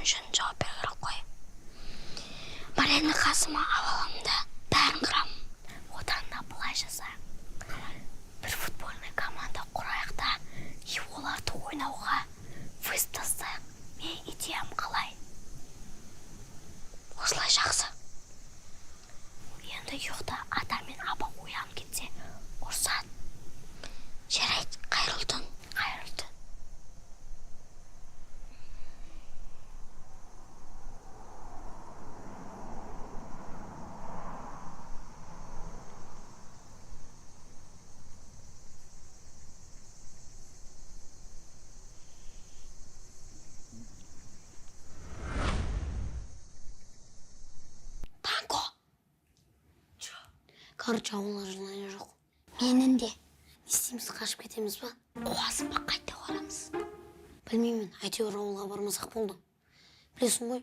жөн жауап беру керек қой. Марияны қасыма аламын да бәрін қырам. Одан да былай жасайық. Бір футбольный команда құрайық та, оларды ойнауға вызов тастайық. Мен идеям қалай? Осылай жақсы. Енді ұйықта ата мен апа оянып кетсе, ұрсады. Жарайды, қайырлы түн. Қайырлы түн. Танко. Короче, ауылға жылайы жоқ. Менің де. Не істейміз, қашып кетеміз ба? Қуасың ба, қайта барамыз? Білмеймін, әйтеуір ауылға бармасақ болды. Білесің ғой,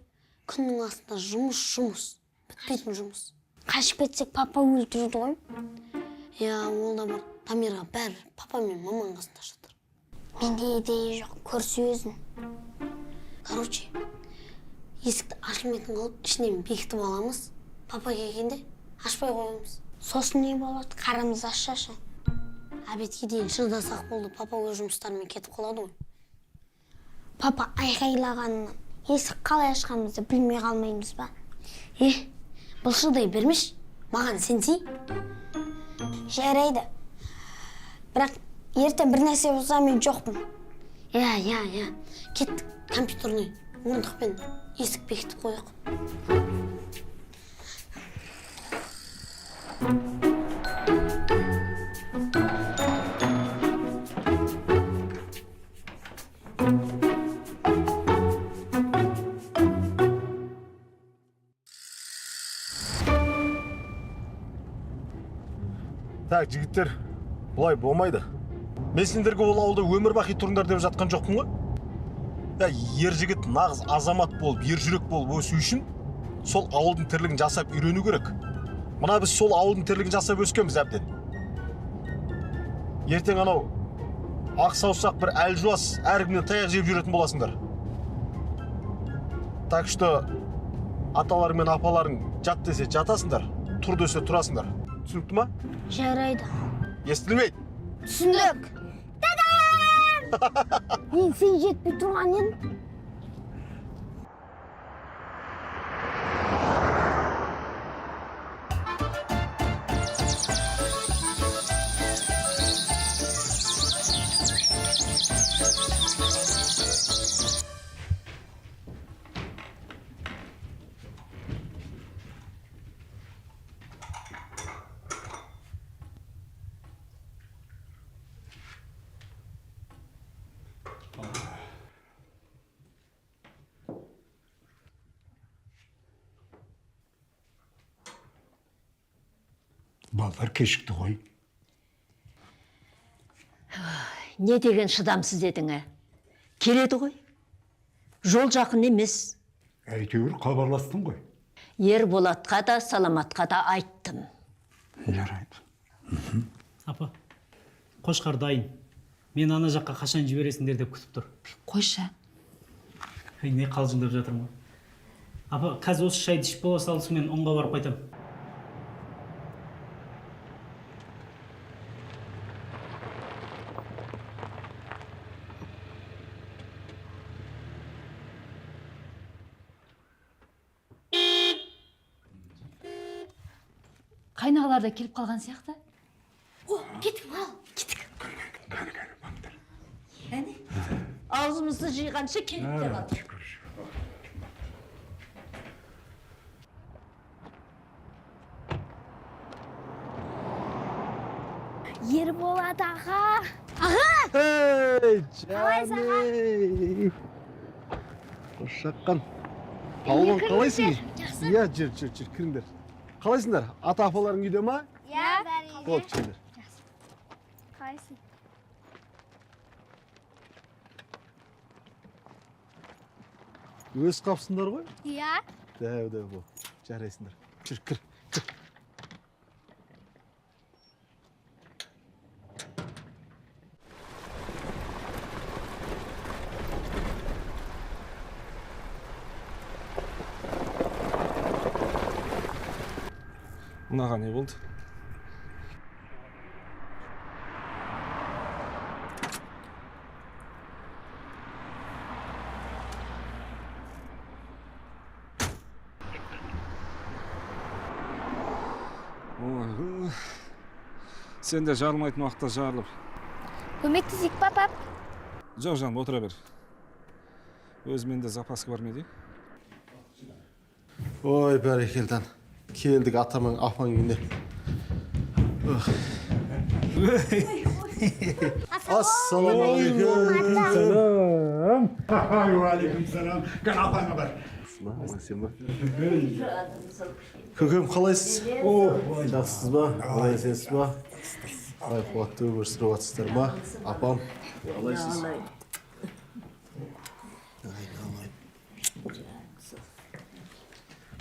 күннің астында жұмыс. Бітпейтін жұмыс. Қашып кетсек, папа өлтірді ғой. Я, ол да бар. Тамира бәрі папа мен маманың қасында жатыр. Менде идея жоқ, көрсі өзін. Короче, есікті ашылмайтын қылып, ішінен бекітіп аламыз. Папа келгенде ашпай қоямыз. Сосын не болады? Қарамыз ашшашы. Әбетке дейін шыдасақ болды. Папа өз жұмыстарымен кетіп қалады ғой. Папа айқайлағанынан есік қалай ашқанымызды білмей қалмаймыз ба? Бұлшылдай бермеш. Маған сенсей. Жарайды. Бірақ ертең бір нәрсе болса мен жоқпын. Я. Кеттік. Компьютерный орындықпен есік бекітіп қойық. Так, жігіттер, бұлай болмайды. Мен сендерге ол ауылда өмір бақи тұрыңдар деп жатқан жоқпын ғой? Ер жігіт нағыз азамат болып, ер жүрек болып өсу үшін сол ауылдың тірлігін жасап үйрену керек. Мына біз сол ауылдың тірлігін жасап өскенбіз әбден. Ертең анау ақ саусақ бір әлжуас әркімнен таяқ жеп жүретін боласыңдар. Так что аталарың мен апаларың жат десе жатасыңдар, тұр десе тұрасыңдар. Түсінікті ма? Жарайды. Естілмейді? Түсіндік. Тадам! Мен сен жетпей тұрған едім. Балдар кешікті ғой. Не деген шыдамсыз едің, келеді ғой. Жол жақын емес. Әйтеуір хабарластың ғой. Ерболатқа да, Саламатқа да айттым. Жарайды. Апа, қошқар дайын. Мен ана жаққа қашан жібересіңдер деп күтіп тұр. Қойшы. Не қалжыңдап жатырмын ғой. Апа, қазір осы шайды ішіп бола салысымен ұнға барып қайтам. Қайнағалар да келіп қалған сияқты. Кетіп ал. Кетік. Әне, аузымызды жиғанша келіп те қалды. Ерболат аға. Ей, жаным. Қош жаққан. Ауылын қалайсың? Иә, жүр, кіріңдер. Қалайсыңдар? Ата-апаларың үйде ма? Иә, бәрі. Болды, келдер. Қалайсың? Өз қапсыңдар ғой? Иә. Дәу, бол. Жарайсыңдар. Жүр, кір. Мынага не болду? Ой, сен де жарылмайтын уақытта жарылып. Көмектесейік па, пап? Жоқ, жаным, отыра бер. Өз менде запаска бар ма еді? Ой, бәрекелді. Келдік атамың апаң үйіне. Ассалаумағалейкум. Уағалейкум салам. Гәл апаңа бар. Көкем, қалайсыз? Жақсысыз ба? Қалай сенсіз ба? Ай, қуатты өмір сүріп жатсыздар ма? Апам, қалайсыз?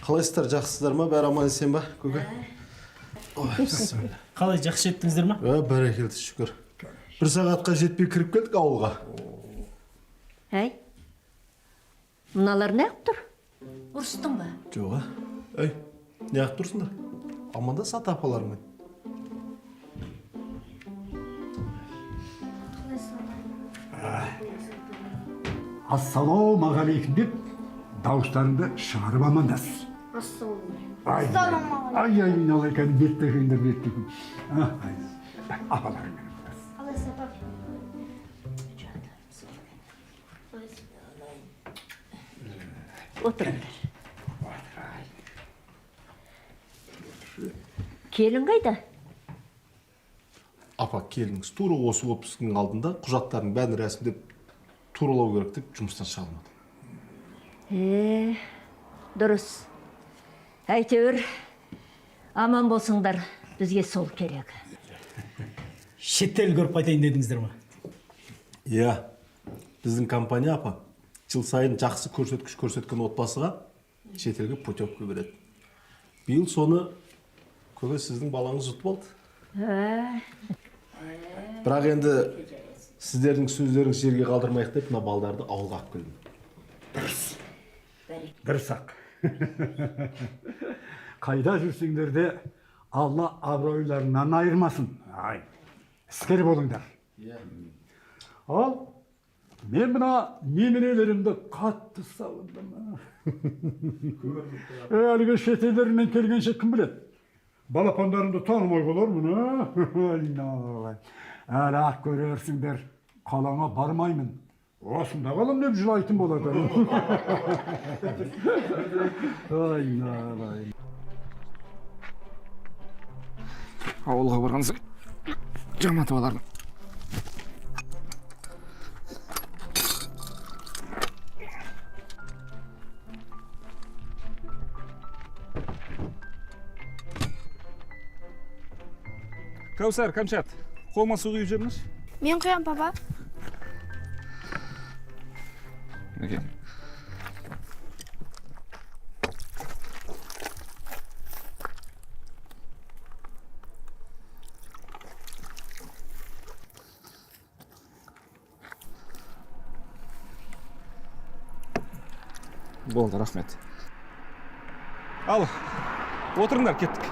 Қалайсыздар, жақсысыздар ма? Бәрі аман есен ба, көке? Ой, бісміллә. Қалай жақсы жеттіңіздер ма? Бәрекелді, шүкір. Бір сағатқа жетпей кіріп келдік ауылға. Әй, мыналар неғып тұр? Ұрыстың ба? Жоға. Әй, неғып тұрсыңдар? Аманда сат апалармен. Ассалаумағалейкум деп дауыстарыңды шығарып амандас. Ай, айналайкан беттегендер беттеген. Апаларың Отырыңдар. Келін қайда? Апа, келіңіз, тура осы офистің алдында құжаттардың бәрін рәсімдеп туралау керек деп жұмыстан шығармады. Дұрыс. Әйтеуір, аман болсыңдар, бізге сол керек. Шеттел көріп қайтайын дедіңіздер ма? Иә, біздің компания апа, жыл сайын жақсы көрсеткіш көрсеткен отбасыға шетелге путевка береді. Биыл соны көке сіздің балаңыз жұтып алды. Бірақ енді сіздердің сөздеріңіз жерге қалдырмайық деп мына балдарды ауылға алып келдім. дұрыс-ақ. Қайда жүрсеңдер де Алла абыройларынан айырмасын. Ай, іскер болыңдар. Ал, мен мына немерелерімді қатты сағындым. Әлгі шетелдерінен келгенше кім біледі? Балапандарымды танымай қалармын. Әлі ақ көрерсіңдер, қалаңа бармаймын. Осында қалам деп жылайтын болады. Ауылға барған соң жаматып алармын. Кәусар, Камчат, қолма су құйып жүріңіз. Мен құям, папа. Неге? Болды, рахмет. Ал, отырыңдар, кеттік.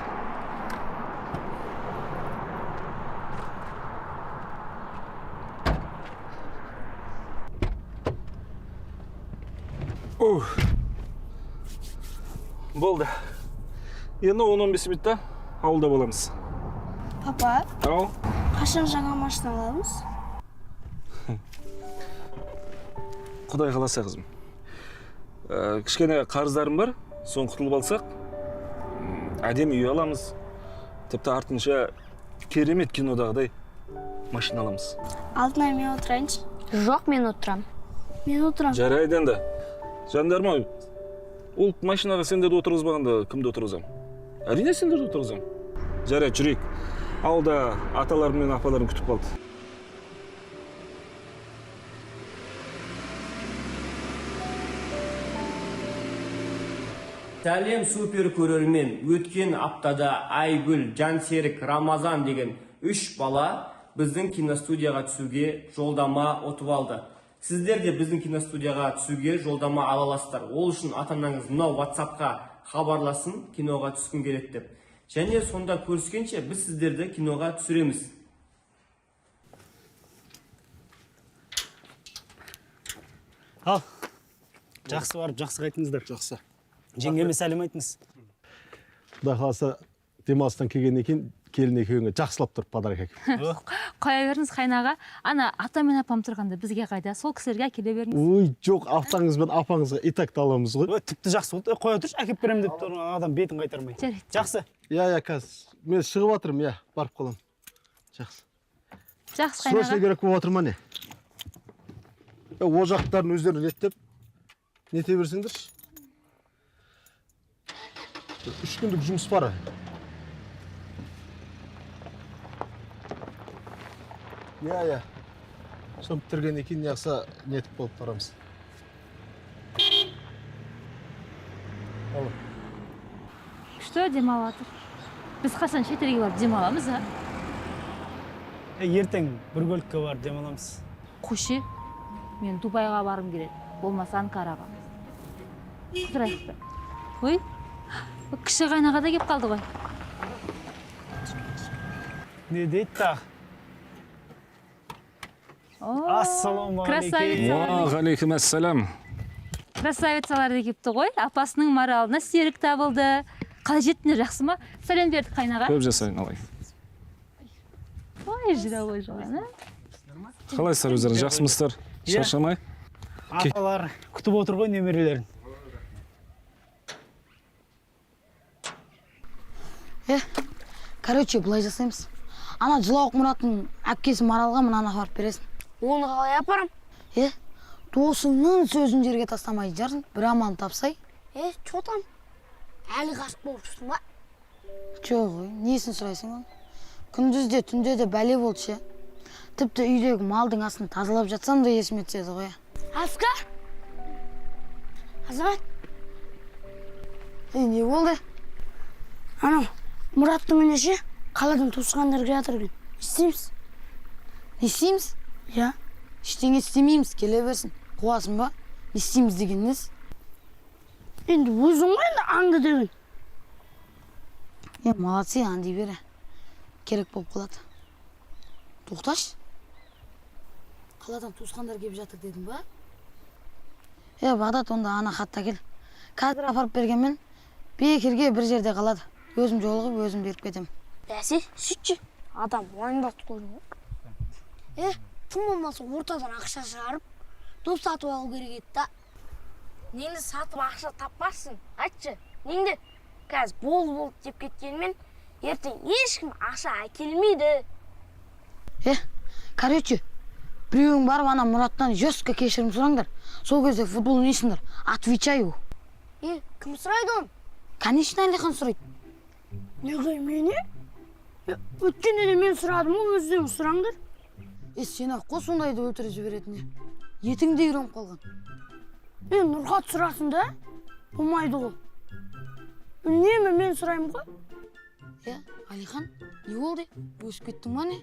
Болды. Енді 10-15 минутта ауылда боламыз. Папа, Ау? қашан жаңа машина аламыз? Құдай қаласа, қызым. Кішкене қарыздарым бар, соны құтылып алсақ, әдемі үй аламыз. Тіпті артынша керемет кинодағыдай машина аламыз. Алтынай, мен отырайыншы? Жоқ, мен отырам. Мен отырам. Жарайды енді. Жандарым, ол машинаға сендерді отырғызбағанда кімді отырғызам? Әрине сендерді отырғызам. Жарайды, жүрейік. Ауылда аталарым мен апаларым күтіп қалды. Сәлем супер көрермен. Өткен аптада Айгүл, Жансерік, Рамазан деген 3 бала біздің киностудияға түсуге жолдама ұтып алды. Сіздер де біздің киностудияға түсуге жолдама ала аласыздар. Ол үшін ата-анаңыз мынау WhatsApp-қа хабарласын, киноға түскің келеді деп. Және сонда көріскенше біз сіздерді киноға түсіреміз. Ал. Жақсы барып, жақсы қайтыңыздар. Жақсы. Жеңгеме сәлем айтыңыз. Құдай қаласа демалыстан келгеннен кейін келін екеуіңе жақсылап тұрып подарок әкеліп. Қоя беріңіз қайнаға. Ана ата мен апам тұрғанда бізге қайда? Сол кісілерге әкеле беріңіз. Ой, жоқ, атаңыз бен апаңызға итак аламыз ғой. Тіпті жақсы болды. Қоя тұршы, әкеп беремін деп тұр, адам бетін қайтармай. Жарайды. Жақсы. Я, қазір. Мен шығып жатырмын, я, барып қалам. Жақсы. Жақсы Срочно қайнаға. керек болып жатыр ма не? О жақтарын өздері реттеп, нете берсеңдерші. 3 күндік жұмыс бар. Я. Соны бітіргеннен кейін яқса нетіп болып барамыз. Алып. Что демалып жатыр? Біз қашан шетелге барып демаламыз, а? Ертең бір көлікке барып демаламыз. Қойшы, мен Дубайға барым келеді. Болмаса Анкараға. Тұрайық. Ой, кіші қайнаға да кеп қалды ғой. Не дейді тағы? Ассаламу Красавицалар. Алейкум ассалам. Красавицалар да кепті ғой. Апасының маралына серік табылды. Қалай жеттіңдер, жақсы ма? Сәлем бердік қайнаға. Көп жасайын, алай. Ой, жүре ғой жоған, а? Қалайсыздар өздеріңіз, жақсымысыздар? Шаршамай? Аталар күтіп отыр ғой немерелерін. Короче, былай жасаймыз. Ана Жылауық Мұраттың әпкесі Маралға мынаны апарып бересің. Оны қалай апарам? Досыңның сөзін жерге тастамай жарсың, бір аман тапсай. Чотам. Әлі ғашық болып жүрсің ба? Жоқ, несін сұрайсың ол? Күндізде, түнде де бәле болды ше. Тіпті үйдегі малдың астын тазалап жатсам да есіме түседі ғой. Асқар! Азамат! Не болды? Анау, Мұраттың үйіне ше, қаладан туысқандар келе жатыр екен. Істейміз? Не істейміз? Я. Ештеңе істемейміз, келе берсін. Қуасың ба? Не істейміз деген несі? Енді өзің ғой енді аңды деген. Молодцы, аңдай бере. Керек болып қалады. Тоқташ. Қаладан туысқандар келіп жатыр дедің ба? Бағдат, онда ана хатта кел. Қазір апарып бергенмен, бекерге бір жерде қалады. Өзім жолығып, өзім беріп кетем. Бәсе, сөйтші. Адам уайымдатып қойдың ғой. Тым болмаса ортадан ақша шығарып, доп сатып алу керек еді да. Неңді сатып ақша таппассың, айтшы. Неңді қазір болды деп кеткенмен, ертең ешкім ақша әкелмейді. Короче, біреуің барып ана Мұраттан жестко кешірім сұраңдар. Сол кезде футбол ойнайсыңдар. Отвечаю. Кім сұрайды оны? Конечно, Алихан сұрайды. Неге мені? Өткенде де мен сұрадым, өздерің сұраңдар. Сен ақ қой сондайды өлтіріп жіберетіне. Етің де үйреніп қалған. Нұрхат сұрасын да? Болмайды ғой. Үнемі мен сұраймын ғой. Алихан, не болды? Өсіп кеттің ба не?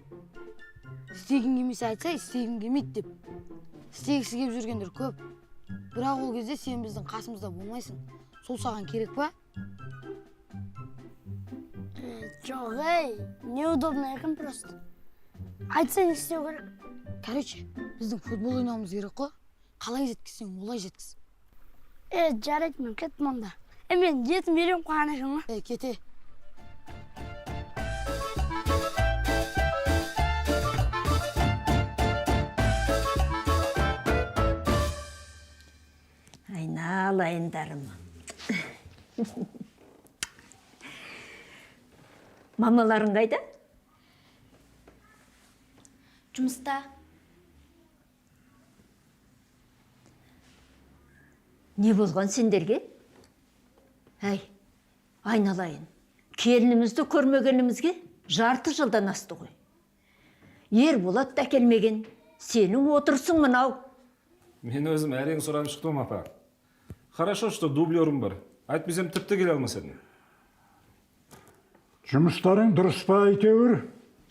Істегің келмесе айтса, істегің келмейді деп. Істегісі келіп жүргендер көп. Бірақ ол кезде сен біздің қасымызда болмайсың. Сол саған керек па? Жоқ, неудобно екен просто. Айтса не істеу керек? Короче, біздің футбол ойнауымыз керек қой. Қалай жеткізсең, олай жеткіз. Жарайды, мен кеттім онда. Мен жетім берем қойған екен ғой. Кете. Айналайындарым. Мамаларың қайда? Жұмыста. Не болған сендерге? Айналайын. Келінімізді көрмегенімізге жарты жылдан асты ғой. Ерболат та келмеген. Сенің отырсың мынау. Мен өзім әрең сұранып шықтым, апа. Хорошо, что дублерім бар. Айтпесем тіпті келе алмас едім. Жұмыстарың дұрыс па әйтеуір?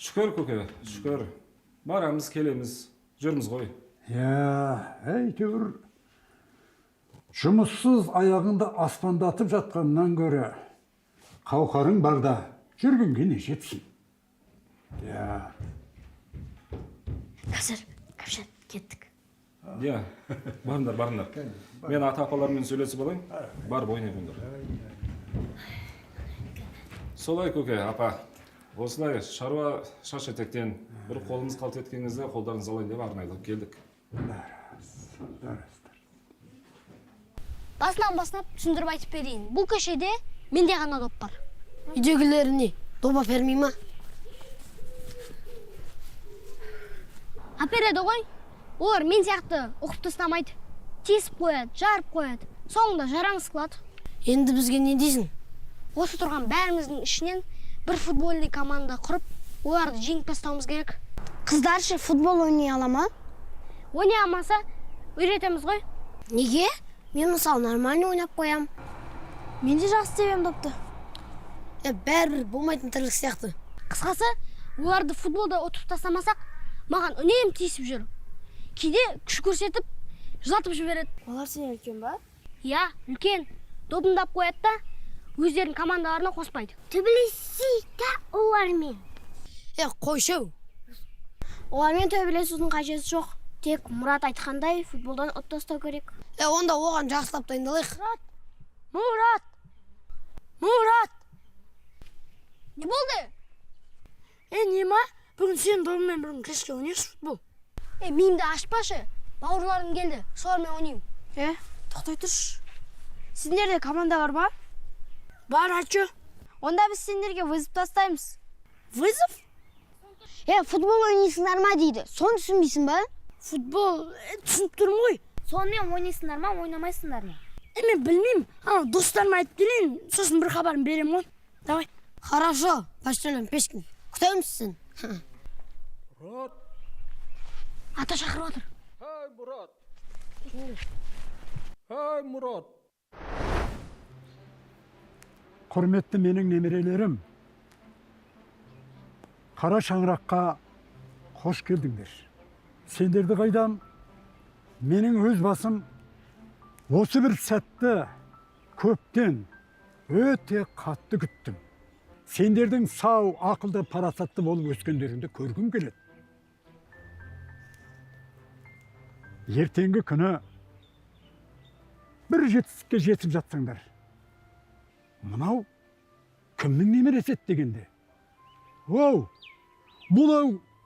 Шүкір, көке, шүкір. Барамыз, келеміз, жүрміз ғой. Әйтеуір жұмыссыз аяғында аспандатып жатқаннан көрі қауқарың барда жүргенге не жетсін. Я. Қазір, кәпшен, кеттік. Иә, барыңдар. Мен ата апалармен сөйлесіп алайын. Барып ойнай қойыңдар. Солай көке, апа. Осылай шаруа шаш етектен бір қолымыз қалт еткен кезде қолдарыңызды алайын деп арнайлап келдік. Басынан бастап түсіндіріп айтып берейін. Бұл көшеде менде ғана доп бар. Үйдегілеріне доба бермей ма? Апереді ғой. Олар мен сияқты оқып тастамайды. Тесіп қояды, жарып қояды. Соңында жараңыз қылады. Енді бізге не дейсің? Осы тұрған бәріміздің ішінен бір футбольный команда құрып, оларды жеңіп тастауымыз керек. Қыздар ше футбол ойнай ала ма? Ойнай алмаса, үйретеміз ғой. Неге? Мен мысалы нормально ойнап қоям. Мен де жақсы себем допты. Бәрібір болмайтын тірлік сияқты. Қысқасы, оларды футболда ұтып тастамасақ, маған үнемі тиісіп жүр. Кейде күш көрсетіп, жылатып жібереді. Олар сен үлкен ба? Я, үлкен. Добындап қояды да, өздерінің командаларына қоспайды. Төбелесейді олармен. Қойшау. Олармен төбелесудің қажеті жоқ. Тек Мұрат айтқандай футболдан ұтып тастау керек. Онда оған жақсылап дайындалайық. Мұрат! Не болды? Не ма? Бүгін сен добымен бүгін кешке ойнайсыз футбол. Миымды ашпашы. Бауырларым келді. Солармен ойнайым. Тоқтай тұршы. Сендерде команда бар ма? Бар, ачу. Онда біз сендерге вызов тастаймыз. Вызов? Футбол ойнайсыңдар ма дейді. Соны түсінбейсің ба? Футбол, түсініп тұрмын ғой. Сонымен ойнайсыңдар ма, ойнамайсыңдар ма? Мен білмеймін. Достарыма айтып келейін, сосын бір хабарын берем ғой. Давай. Хорошо, почтальон Пешкин. Күтемізсің. Мұрат. Ата шақырып отыр. Ай, Мұрат. Құрметті менің немерелерім, қара шаңыраққа қош келдіңдер. Сендерді қайдам, менің өз басым осы бір сәтті көптен өте қатты күттім. Сендердің сау, ақылды, парасатты болып өскендеріңді көргім келеді. Ертеңгі күні бір жетістікке жетіп жатсаңдар. Мынау кімнің немересі еді дегенде. Бұл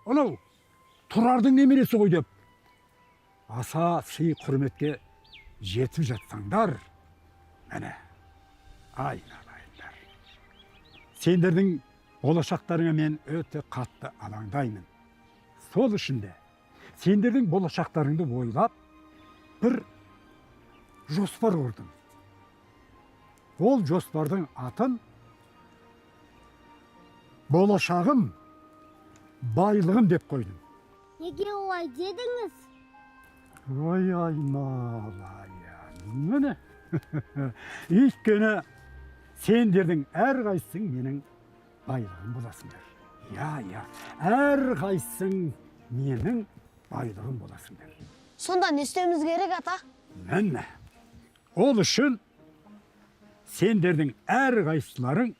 анау Тұрардың немересі ғой деп. Аса сый құрметке жетіп жатсаңдар. Міне, айналайындар. Сендердің болашақтарыңа мен өте қатты алаңдаймын. Сол үшін де сендердің болашақтарыңды ойлап бір жоспар құрдым. Ол жоспардың атын болашағым, байлығым деп қойдым. Неге олай дедіңіз? Ой, айналайын. Міне. Өйткені сендердің әрқайсың менің байлығым боласыңдар. Я, әрқайсың менің байлығым боласыңдар. Сонда не істеуіміз керек, ата? Міне. Ол үшін сендердің әрқайсыларың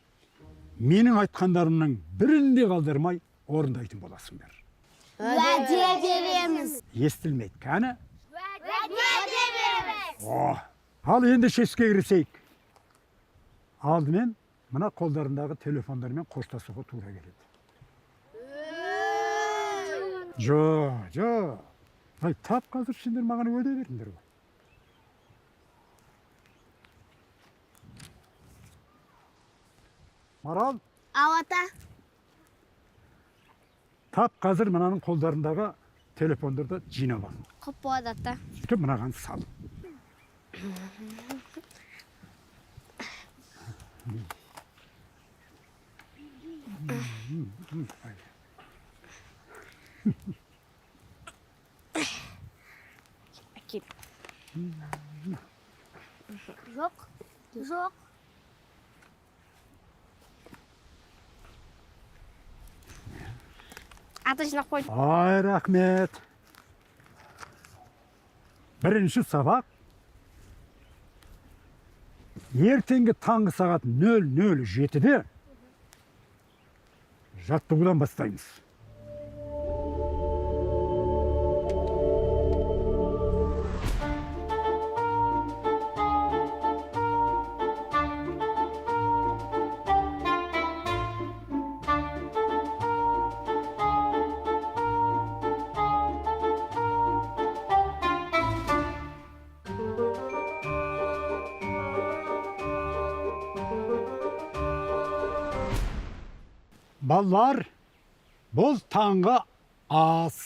менің айтқандарымның бірінде қалдырмай орындайтын боласыңдар. Уәде береміз. Естілмейді, кәні? Уәде береміз. Ал енді шешке кірісейік. Алдымен мына қолдарындағы телефондармен қоштасуға тура келеді. Жо. Тап қазір сендер маған уәде беріңдер ғой. Марал? Ата. Тап қазір мынаның қолдарындағы телефондарды жинап ал. Құп болады, ата. Сөйтіп мынаған сал. Жоқ. Ата жинап қойды. Ай, рахмет. Бірінші сабақ ертеңгі таңғы сағат 0:07-де жаттығудан бастаймыз. Балалар, бұл таңғы ас.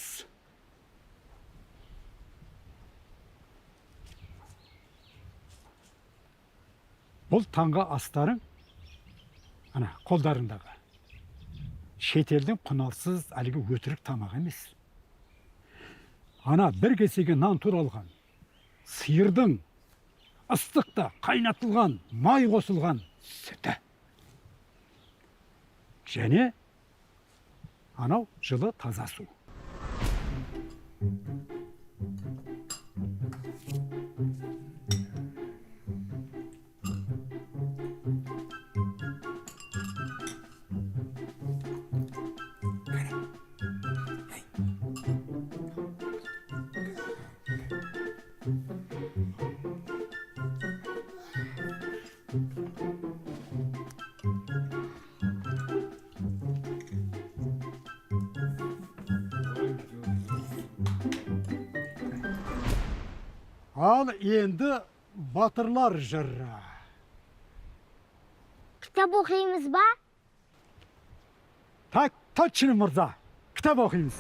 Бұл таңғы астарың, ана, қолдарындағы. Шетелдің құналсыз әлгі өтірік тамақ емес. Ана, бір кесеге нан туралған, сиырдың ыстықта қайнатылған, май қосылған сүті. Және анау жылы таза су. Ал енді батырлар жыры. Кітап оқимыз ба? Так, точно, мырза. Кітап оқимыз.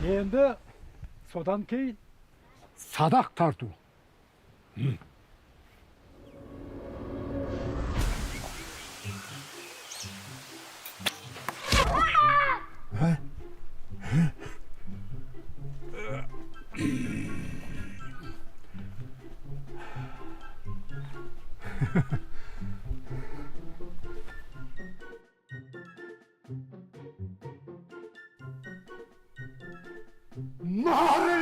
Енді содан кейін садақ тарту. Мағрилен!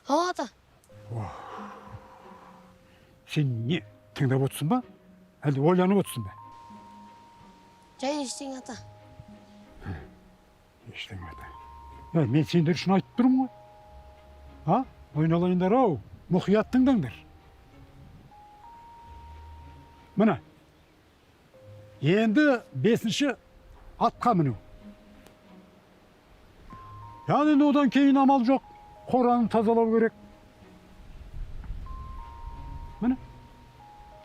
Ата, Сен не, тыңдап отырсың ба? Әлде ойланып отырсың ба? жай ештеңе ата. Ештеңе ата. Мен сендер үшін айтып тұрмын ғой. Ойналайындар ау, мұқият тыңдаңдар. Мына, енді 5-ші атқа міну. Яғни одан кейін амал жоқ, қораны тазалау керек. Міне,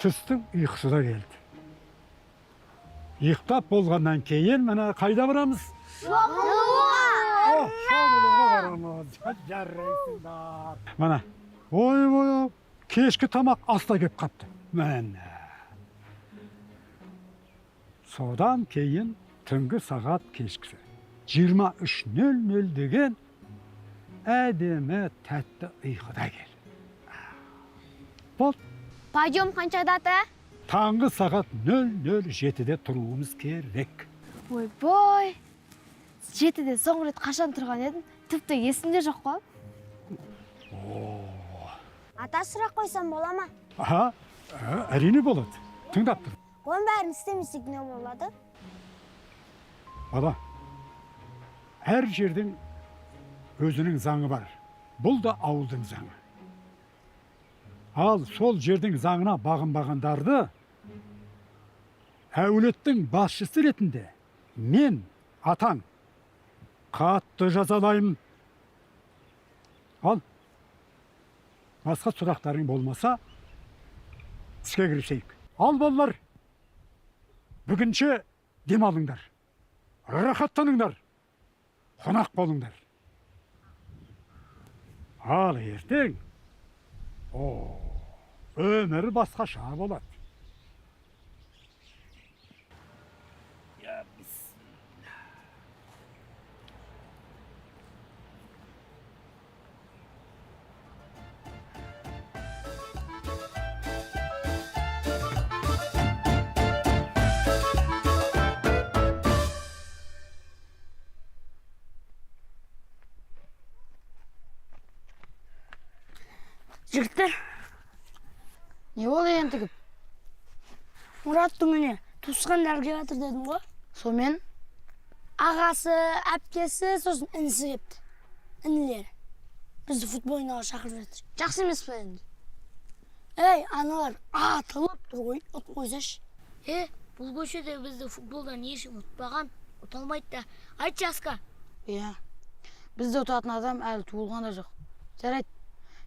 түстің ұйқысы да келді. Ұйықтап болғаннан кейін міне қайда барамыз? Шомылуға барамыз. Жарайсыңдар. Міне, ой, кешкі тамақ аста кеп қапты. Міне. Содан кейін түнгі сағат кешкісі. 23:00 деген әдемі тәтті ұйқыда кел. Бол. Пойдем қаншада ата? Таңғы сағат 00:07-де тұруымыз керек. Ойбой, 7-де соңғы рет қашан тұрған едім, тіпті есімде жоқ қой. Ата, сұрақ қойсам бола ма? Әрине болады. Тыңдап тұр. Оның бәрін істемесек не болады? Бала, әр жердің өзінің заңы бар. Бұл да ауылдың заңы. Ал сол жердің заңына бағынбағандарды әулеттің басшысы ретінде мен, атаң, қатты жазалаймын. Ал, басқа сұрақтарың болмаса, іске кірісейік. Ал, балалар, бүгінше демалыңдар, рахаттаныңдар, қонақ болыңдар. Ал, ертең, өмірі басқаша болады. Жігіттер, Не болды ентігіп? Мұраттың міне туысқандар келіп жатыр дедім ғой. Сомен? Ағасы, әпкесі, сосын інісі кепті. Інілері. Бізді футбол ойнауға шақырып жатыр. Жақсы емес па енді? Ей, аналар, атылып тұр ғой, ұтып қойсашы. Бұл көшеде бізді футболдан ешкім ұтпаған, ұта алмайды да. Айтшы Аска. Иә. Бізді ұтатын адам әлі туылған да жоқ. Жарайды.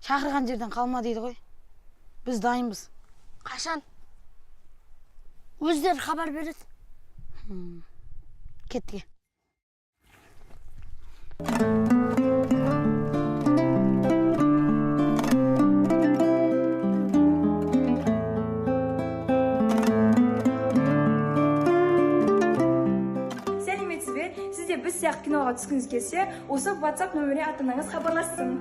Шақырған жерден қалма дейді ғой. Біз дайынбыз. Қашан? Өздері хабар береді. Кеттіге. Сәлеметсіз бе? Сіз де біз сияқты киноға түскіңіз келсе, осы WhatsApp нөміріне ата-анаңыз хабарлассын.